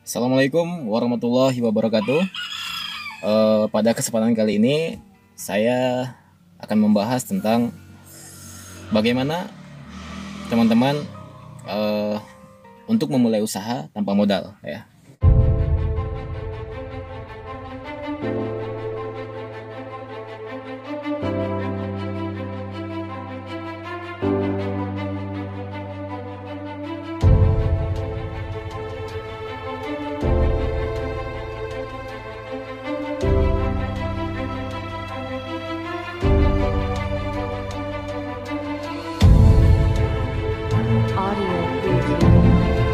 Assalamualaikum warahmatullahi wabarakatuh. Pada kesempatan kali ini saya akan membahas tentang bagaimana teman-teman eh, untuk memulai usaha tanpa modal ya. Audio preview. Audio preview.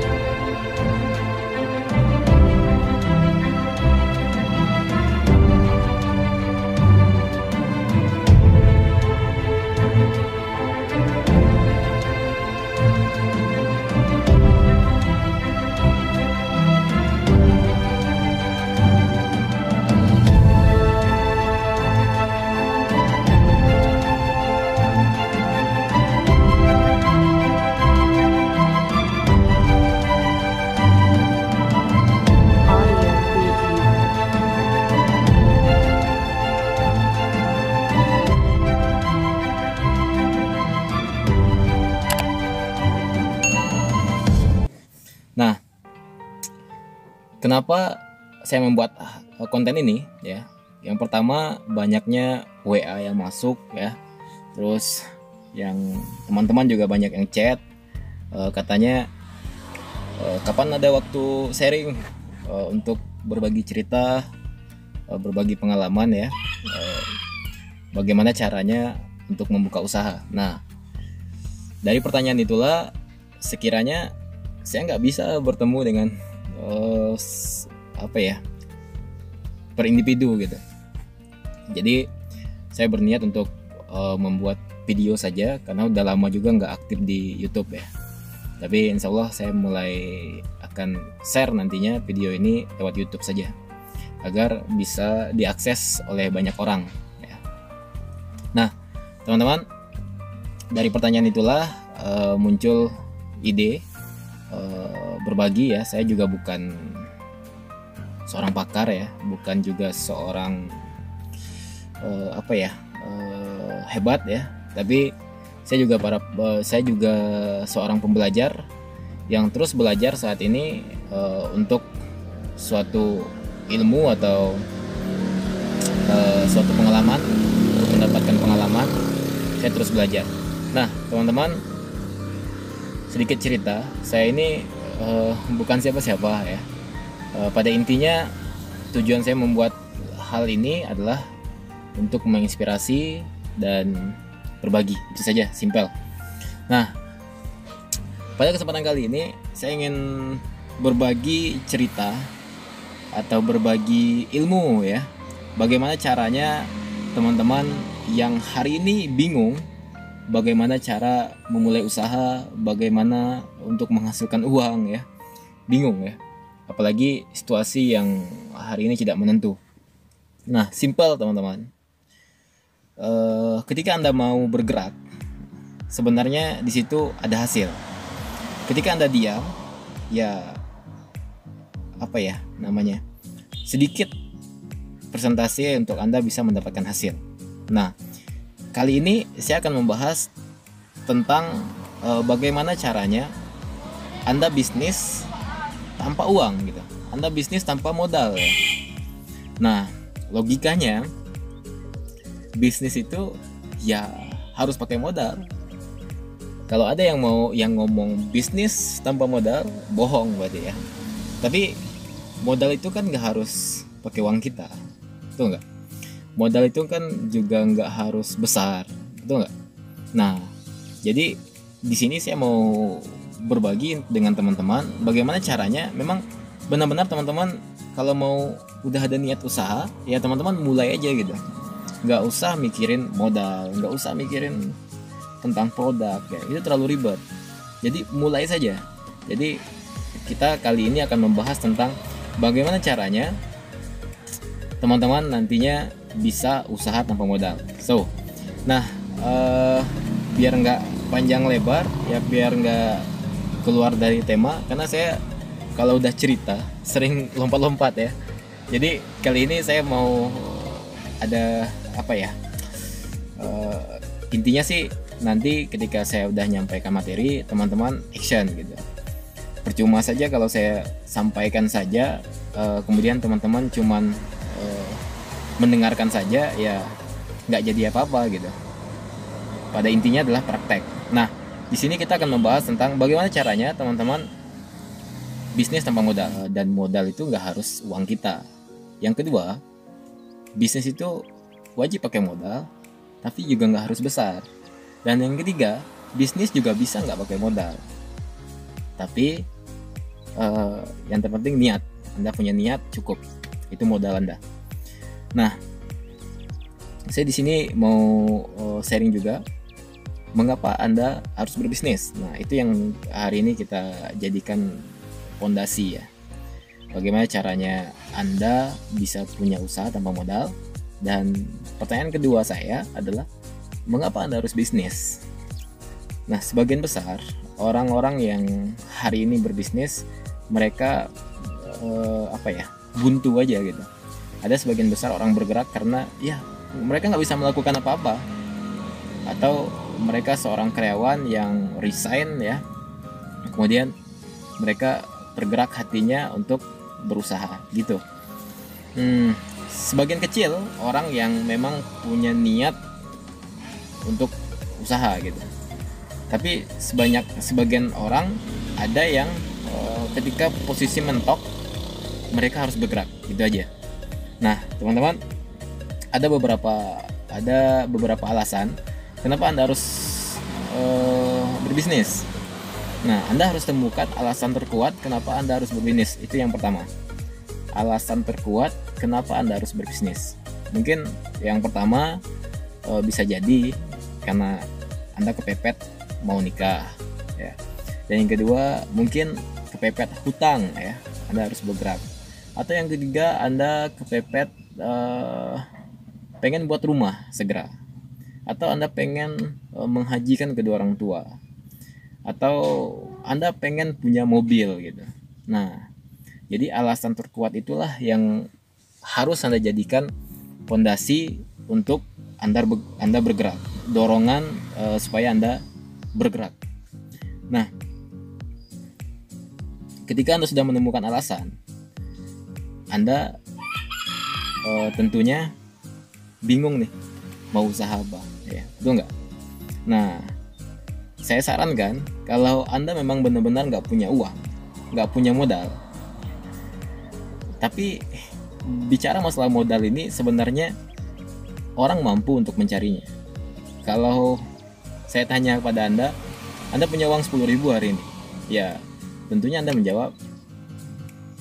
Nah, kenapa saya membuat konten ini ya? Yang pertama, banyaknya WA yang masuk ya. Terus yang teman-teman juga banyak yang chat, katanya kapan ada waktu sharing untuk berbagi cerita, berbagi pengalaman ya, bagaimana caranya untuk membuka usaha. Nah, dari pertanyaan itulah sekiranya saya nggak bisa bertemu dengan apa ya, per individu gitu. Jadi saya berniat untuk membuat video saja karena udah lama juga nggak aktif di YouTube ya. Tapi insya Allah saya mulai akan share nantinya video ini lewat YouTube saja agar bisa diakses oleh banyak orang ya. Nah, teman-teman, dari pertanyaan itulah muncul ide berbagi ya. Saya juga bukan seorang pakar ya, bukan juga seorang hebat ya, tapi saya juga seorang pembelajar yang terus belajar saat ini untuk suatu ilmu atau suatu pengalaman. Untuk mendapatkan pengalaman, saya terus belajar. Nah, teman-teman, sedikit cerita, saya ini bukan siapa-siapa ya. Pada intinya tujuan saya membuat hal ini adalah untuk menginspirasi dan berbagi, itu saja, simpel. Nah, pada kesempatan kali ini saya ingin berbagi cerita atau berbagi ilmu ya. Bagaimana caranya teman-teman yang hari ini bingung bagaimana cara memulai usaha, bagaimana untuk menghasilkan uang ya. Bingung ya. Apalagi situasi yang hari ini tidak menentu. Nah, simpel teman-teman. Ketika Anda mau bergerak, sebenarnya di situ ada hasil. Ketika Anda diam, ya apa ya namanya, sedikit persentase untuk Anda bisa mendapatkan hasil. Nah, kali ini saya akan membahas tentang bagaimana caranya Anda bisnis tanpa uang gitu. Anda bisnis tanpa modal ya. Nah, logikanya bisnis itu ya harus pakai modal. Kalau ada yang ngomong bisnis tanpa modal, bohong berarti ya. Tapi modal itu kan nggak harus pakai uang kita, betul nggak? Modal itu kan juga nggak harus besar, betul nggak? Nah, jadi di sini saya mau berbagi dengan teman-teman bagaimana caranya. Memang benar-benar teman-teman kalau mau udah ada niat usaha, ya teman-teman mulai aja gitu. Nggak usah mikirin modal, nggak usah mikirin tentang produk ya, itu terlalu ribet. Jadi mulai saja. Jadi kita kali ini akan membahas tentang bagaimana caranya teman-teman nantinya bisa usaha tanpa modal. Nah, biar nggak panjang lebar ya, biar nggak keluar dari tema, karena saya kalau udah cerita sering lompat-lompat ya. Jadi kali ini saya mau ada apa ya? Intinya sih nanti ketika saya udah nyampaikan materi, teman-teman action gitu. Percuma saja kalau saya sampaikan saja, kemudian teman-teman cuman mendengarkan saja, ya nggak jadi apa-apa gitu. Pada intinya adalah praktek. Nah, di sini kita akan membahas tentang bagaimana caranya teman-teman bisnis tanpa modal, dan modal itu nggak harus uang kita. Yang kedua, bisnis itu wajib pakai modal, tapi juga nggak harus besar. Dan yang ketiga, bisnis juga bisa nggak pakai modal, tapi yang terpenting niat. Anda punya niat cukup, itu modal Anda. Nah, saya di sini mau sharing juga mengapa Anda harus berbisnis. Nah, itu yang hari ini kita jadikan fondasi ya. Bagaimana caranya Anda bisa punya usaha tanpa modal. Dan pertanyaan kedua saya adalah mengapa Anda harus bisnis? Nah, sebagian besar orang-orang yang hari ini berbisnis, mereka buntu aja gitu. Ada sebagian besar orang bergerak karena ya mereka nggak bisa melakukan apa-apa, atau mereka seorang karyawan yang resign ya, kemudian mereka tergerak hatinya untuk berusaha gitu. Sebagian kecil orang yang memang punya niat untuk usaha gitu. Tapi sebagian orang ada yang ketika posisi mentok, mereka harus bergerak gitu aja. Nah, teman-teman, ada beberapa alasan kenapa Anda harus berbisnis. Nah, Anda harus temukan alasan terkuat kenapa Anda harus berbisnis. Itu yang pertama. Alasan terkuat kenapa Anda harus berbisnis. Mungkin yang pertama bisa jadi karena Anda kepepet mau nikah ya. Dan yang kedua mungkin kepepet hutang ya, Anda harus bergerak. Atau yang ketiga, Anda kepepet pengen buat rumah segera, atau Anda pengen menghajikan kedua orang tua, atau Anda pengen punya mobil gitu. Nah, jadi alasan terkuat itulah yang harus Anda jadikan fondasi untuk Anda bergerak, dorongan supaya Anda bergerak. Nah, ketika Anda sudah menemukan alasan, Anda tentunya bingung nih mau usaha apa ya, betul nggak? Nah, saya sarankan kalau Anda memang benar-benar nggak punya uang, nggak punya modal, tapi bicara masalah modal ini sebenarnya orang mampu untuk mencarinya. Kalau saya tanya kepada Anda punya uang 10.000 hari ini, ya tentunya Anda menjawab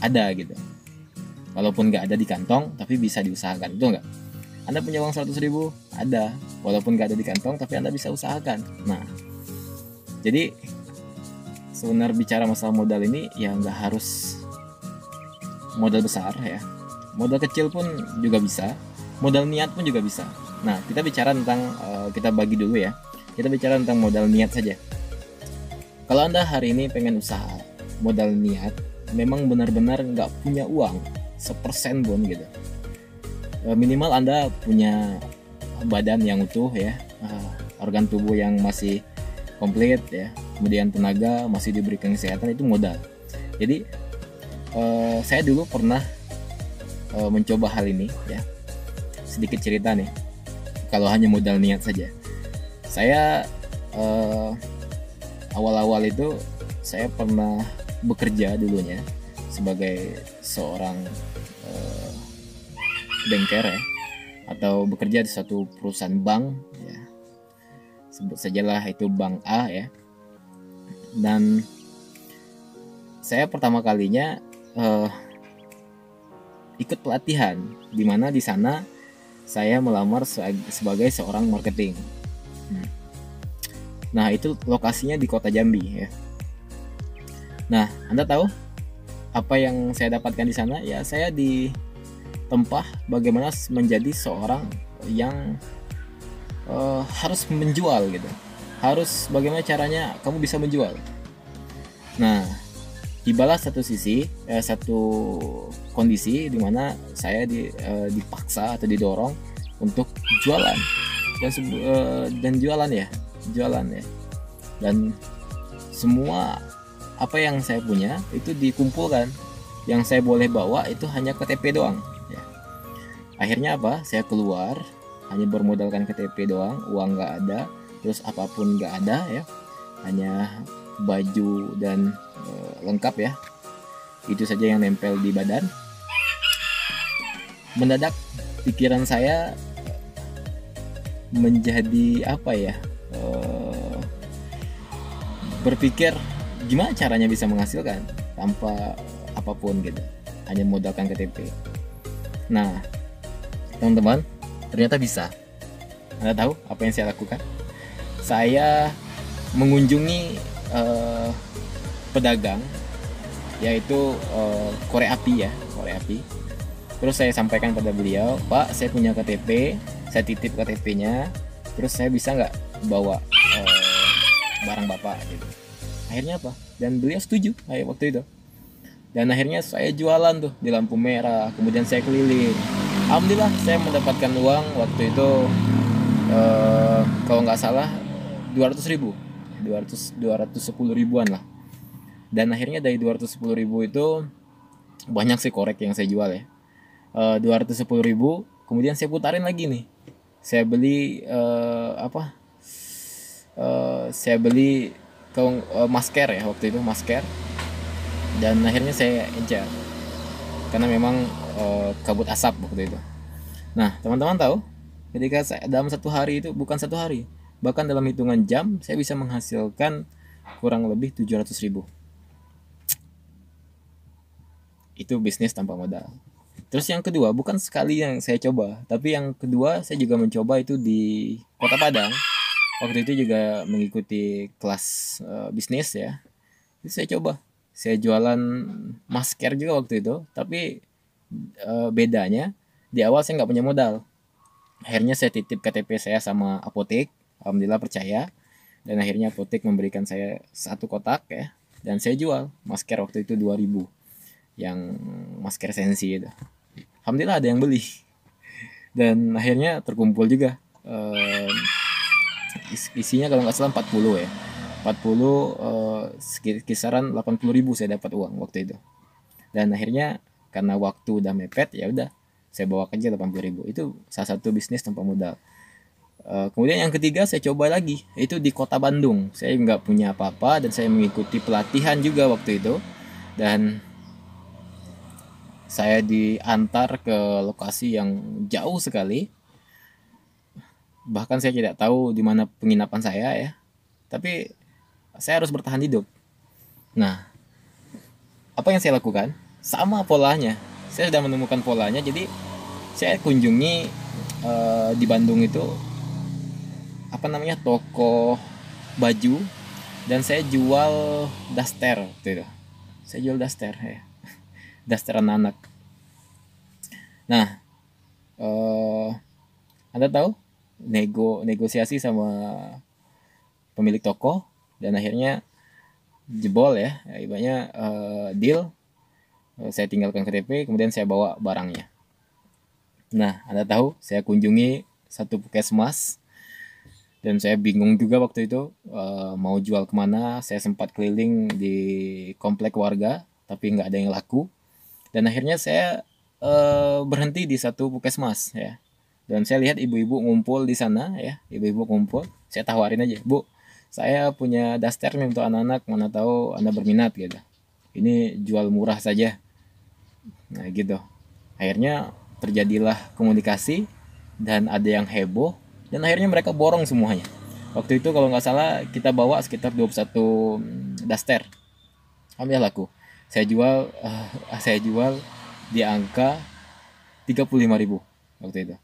ada gitu. Walaupun nggak ada di kantong, tapi bisa diusahakan, betul nggak? Anda punya uang 100.000, ada. Walaupun nggak ada di kantong, tapi Anda bisa usahakan. Nah, jadi sebenarnya bicara masalah modal ini ya nggak harus modal besar ya. Modal kecil pun juga bisa, modal niat pun juga bisa. Nah, kita bicara tentang kita bagi dulu ya. Kita bicara tentang modal niat saja. Kalau Anda hari ini pengen usaha, modal niat, memang benar-benar nggak punya uang 1% pun gitu. Minimal Anda punya badan yang utuh ya, organ tubuh yang masih komplit ya, kemudian tenaga masih diberikan kesehatan, itu modal. Jadi saya dulu pernah mencoba hal ini ya. Sedikit cerita nih, kalau hanya modal niat saja. Saya awal-awal itu saya pernah bekerja dulunya sebagai seorang banker ya, atau bekerja di suatu perusahaan bank ya, sebut sajalah itu bank A ya. Dan saya pertama kalinya ikut pelatihan, di mana di sana saya melamar sebagai seorang marketing. Nah, itu lokasinya di kota Jambi ya. Nah, Anda tahu apa yang saya dapatkan di sana? Ya, saya ditempa bagaimana menjadi seorang yang harus menjual gitu. Harus bagaimana caranya kamu bisa menjual. Nah, tibalah satu kondisi di mana saya dipaksa atau didorong untuk jualan dan jualan ya, dan semua apa yang saya punya itu dikumpulkan. Yang saya boleh bawa itu hanya KTP doang ya. Akhirnya apa, saya keluar hanya bermodalkan KTP doang, uang nggak ada, terus apapun nggak ada ya, hanya baju dan lengkap ya, itu saja yang nempel di badan. Mendadak pikiran saya menjadi apa ya, berpikir gimana caranya bisa menghasilkan tanpa apapun gitu, hanya modalkan KTP. Nah teman-teman, ternyata bisa. Anda tahu apa yang saya lakukan? Saya mengunjungi pedagang, yaitu korek api ya, korek api. Terus saya sampaikan pada beliau, Pak, saya punya KTP, saya titip KTP-nya, terus saya bisa nggak bawa barang Bapak gitu. Akhirnya apa? Dan beliau setuju waktu itu. Dan akhirnya saya jualan tuh di lampu merah, kemudian saya keliling. Alhamdulillah saya mendapatkan uang waktu itu kalau nggak salah 200.000, 210 ribuan lah. Dan akhirnya dari 210.000 itu banyak sih korek yang saya jual ya. 210.000, kemudian saya putarin lagi nih. Saya beli saya beli masker ya, waktu itu masker. Dan akhirnya saya encer karena memang kabut asap waktu itu. Nah teman-teman tahu, ketika saya dalam satu hari itu, bukan satu hari, bahkan dalam hitungan jam saya bisa menghasilkan kurang lebih 700.000. Itu bisnis tanpa modal. Terus yang kedua, bukan sekali yang saya coba, tapi yang kedua saya juga mencoba itu di Kota Padang. Waktu itu juga mengikuti kelas bisnis ya. Jadi saya coba, saya jualan masker juga waktu itu, tapi bedanya di awal saya nggak punya modal. Akhirnya saya titip KTP saya sama apotek, alhamdulillah percaya, dan akhirnya apotek memberikan saya satu kotak ya, dan saya jual masker waktu itu 2.000, yang masker sensi itu. Alhamdulillah ada yang beli, dan akhirnya terkumpul juga isinya kalau nggak salah 40 ya, 40 kisaran 80.000 saya dapat uang waktu itu. Dan akhirnya karena waktu udah mepet, ya udah saya bawa kerja 80.000. Itu salah satu bisnis tanpa modal. Kemudian yang ketiga saya coba lagi, itu di Kota Bandung. Saya nggak punya apa-apa dan saya mengikuti pelatihan juga waktu itu, dan saya diantar ke lokasi yang jauh sekali. Bahkan saya tidak tahu di mana penginapan saya ya, tapi saya harus bertahan hidup. Nah, apa yang saya lakukan? Sama polanya. Saya sudah menemukan polanya. Jadi saya kunjungi di Bandung itu toko baju, dan saya jual daster waktu itu. Saya jual daster ya, daster anak-anak. Nah, Anda tahu, negosiasi sama pemilik toko, dan akhirnya jebol ya, ibaratnya deal. Saya tinggalkan KTP, kemudian saya bawa barangnya. Nah, Anda tahu, saya kunjungi satu puskesmas, dan saya bingung juga waktu itu mau jual kemana. Saya sempat keliling di komplek warga, tapi nggak ada yang laku. Dan akhirnya saya berhenti di satu puskesmas ya. Dan saya lihat ibu-ibu ngumpul di sana ya, ibu-ibu ngumpul. Saya tawarin aja, Bu, saya punya daster nih untuk anak-anak, mana tahu Anda berminat gitu. Ini jual murah saja. Nah gitu. Akhirnya terjadilah komunikasi, dan ada yang heboh, dan akhirnya mereka borong semuanya. Waktu itu kalau nggak salah kita bawa sekitar 21 daster. Alhamdulillah laku. Saya jual di angka 35.000 waktu itu.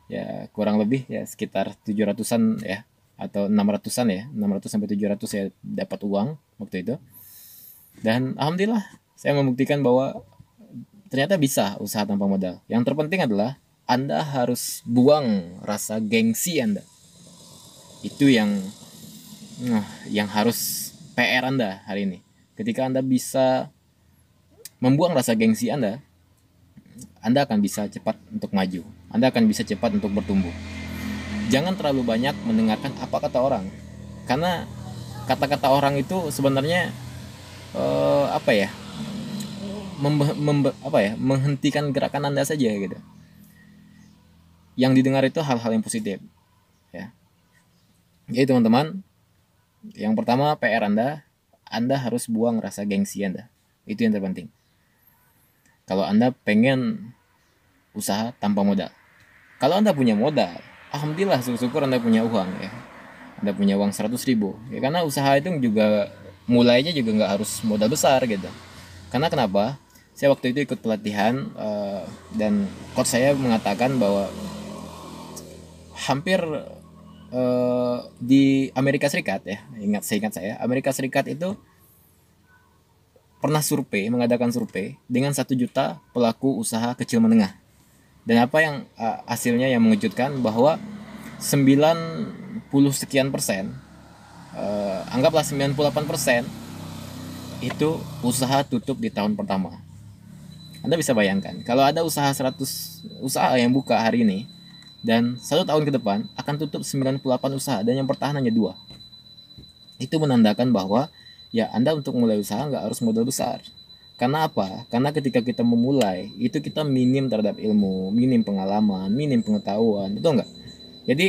Ya kurang lebih ya sekitar 700-an ya, atau 600-an ya, 600 sampai 700 saya dapat uang waktu itu. Dan alhamdulillah saya membuktikan bahwa ternyata bisa usaha tanpa modal. Yang terpenting adalah Anda harus buang rasa gengsi Anda. Itu yang harus PR Anda hari ini. Ketika Anda bisa membuang rasa gengsi Anda akan bisa cepat untuk maju. Anda akan bisa cepat untuk bertumbuh. Jangan terlalu banyak mendengarkan apa kata orang. Karena kata-kata orang itu sebenarnya apa ya? Menghentikan gerakan Anda saja gitu. Yang didengar itu hal-hal yang positif, ya. Jadi teman-teman, yang pertama PR Anda harus buang rasa gengsi Anda. Itu yang terpenting. Kalau Anda pengen usaha tanpa modal. Kalau Anda punya modal, alhamdulillah, syukur Anda punya uang, ya. Anda punya uang 100.000, ya, karena usaha itu juga mulainya juga nggak harus modal besar gitu. Karena kenapa? Saya waktu itu ikut pelatihan dan coach saya mengatakan bahwa hampir di Amerika Serikat, ya, seingat saya Amerika Serikat itu pernah mengadakan survei dengan 1 juta pelaku usaha kecil menengah. Dan apa yang hasilnya yang mengejutkan bahwa 90 sekian persen, anggaplah 98% itu usaha tutup di tahun pertama. Anda bisa bayangkan kalau ada usaha 100 usaha yang buka hari ini dan 1 tahun ke depan akan tutup 98 usaha dan yang bertahan hanya 2. Itu menandakan bahwa ya Anda untuk mulai usaha nggak harus modal besar. Karena apa? Karena ketika kita memulai itu kita minim terhadap ilmu, minim pengalaman, minim pengetahuan, betul nggak? Jadi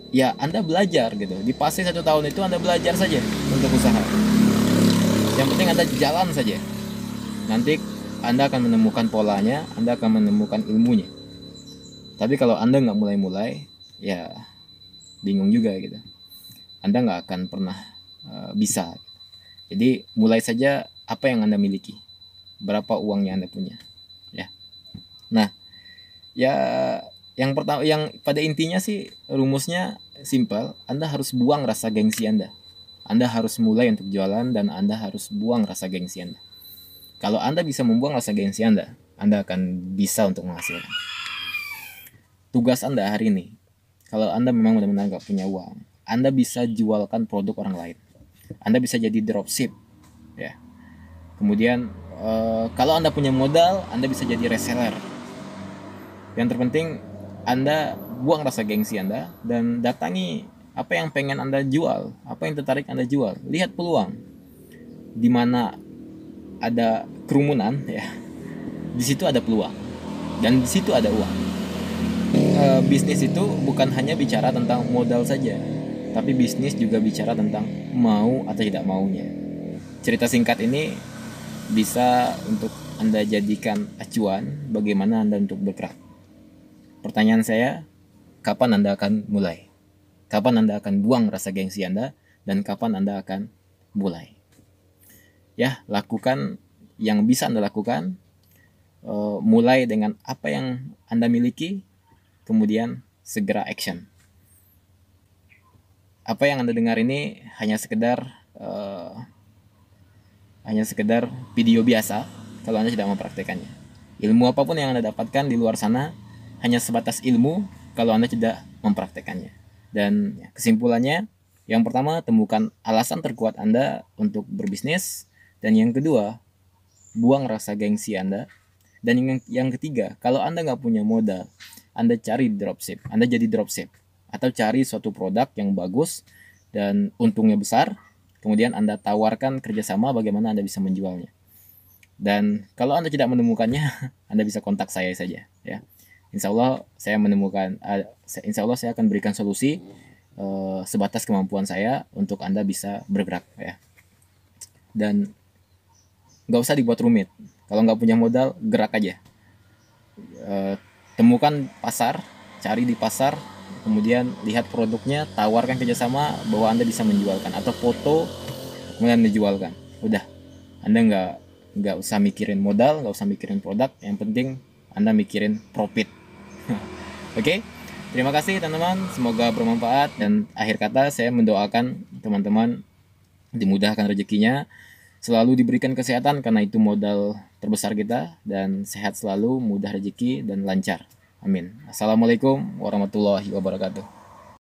ya Anda belajar gitu. Di fase 1 tahun itu Anda belajar saja untuk usaha. Yang penting Anda jalan saja. Nanti Anda akan menemukan polanya, Anda akan menemukan ilmunya. Tapi kalau Anda nggak mulai-mulai, ya bingung juga gitu. Anda nggak akan pernah bisa. Jadi mulai saja apa yang Anda miliki, berapa uang yang Anda punya, ya. Nah, ya yang pertama, yang pada intinya sih rumusnya simpel. Anda harus buang rasa gengsi Anda. Anda harus mulai untuk jualan dan Anda harus buang rasa gengsi Anda. Kalau Anda bisa membuang rasa gengsi Anda akan bisa untuk menghasilkan. Tugas Anda hari ini, kalau Anda memang benar-benar nggak punya uang, Anda bisa jualkan produk orang lain. Anda bisa jadi dropship, ya. Kemudian kalau Anda punya modal, Anda bisa jadi reseller. Yang terpenting Anda buang rasa gengsi Anda dan datangi apa yang pengen Anda jual, apa yang tertarik Anda jual. Lihat peluang. Di mana ada kerumunan, ya. Di situ ada peluang. Dan di situ ada uang. Bisnis itu bukan hanya bicara tentang modal saja, tapi bisnis juga bicara tentang mau atau tidak maunya. Cerita singkat ini bisa untuk Anda jadikan acuan bagaimana Anda untuk bergerak. Pertanyaan saya, kapan Anda akan mulai? Kapan Anda akan buang rasa gengsi Anda? Dan kapan Anda akan mulai? Ya, lakukan yang bisa Anda lakukan. Mulai dengan apa yang Anda miliki, kemudian segera action. Apa yang Anda dengar ini hanya sekedar video biasa kalau Anda tidak mempraktekannya. Ilmu apapun yang Anda dapatkan di luar sana hanya sebatas ilmu kalau Anda tidak mempraktekannya. Dan kesimpulannya, yang pertama, temukan alasan terkuat Anda untuk berbisnis. Dan yang kedua, buang rasa gengsi Anda. Dan yang ketiga, kalau Anda nggak punya modal, Anda cari dropship. Anda jadi dropship. Atau cari suatu produk yang bagus dan untungnya besar. Kemudian Anda tawarkan kerjasama bagaimana Anda bisa menjualnya. Dan kalau Anda tidak menemukannya, Anda bisa kontak saya saja, ya. Insya Allah saya akan berikan solusi sebatas kemampuan saya untuk Anda bisa bergerak, ya. Dan nggak usah dibuat rumit. Kalau nggak punya modal, gerak aja. Temukan pasar, cari di pasar, kemudian lihat produknya, tawarkan kerjasama bahwa Anda bisa menjualkan, atau foto kemudian dijualkan. Udah, Anda nggak usah mikirin modal, nggak usah mikirin produk. Yang penting Anda mikirin profit. Oke, terima kasih teman-teman, semoga bermanfaat. Dan akhir kata, saya mendoakan teman-teman dimudahkan rezekinya, selalu diberikan kesehatan karena itu modal terbesar kita, dan sehat selalu, mudah rezeki dan lancar. Amin. Assalamualaikum warahmatullahi wabarakatuh.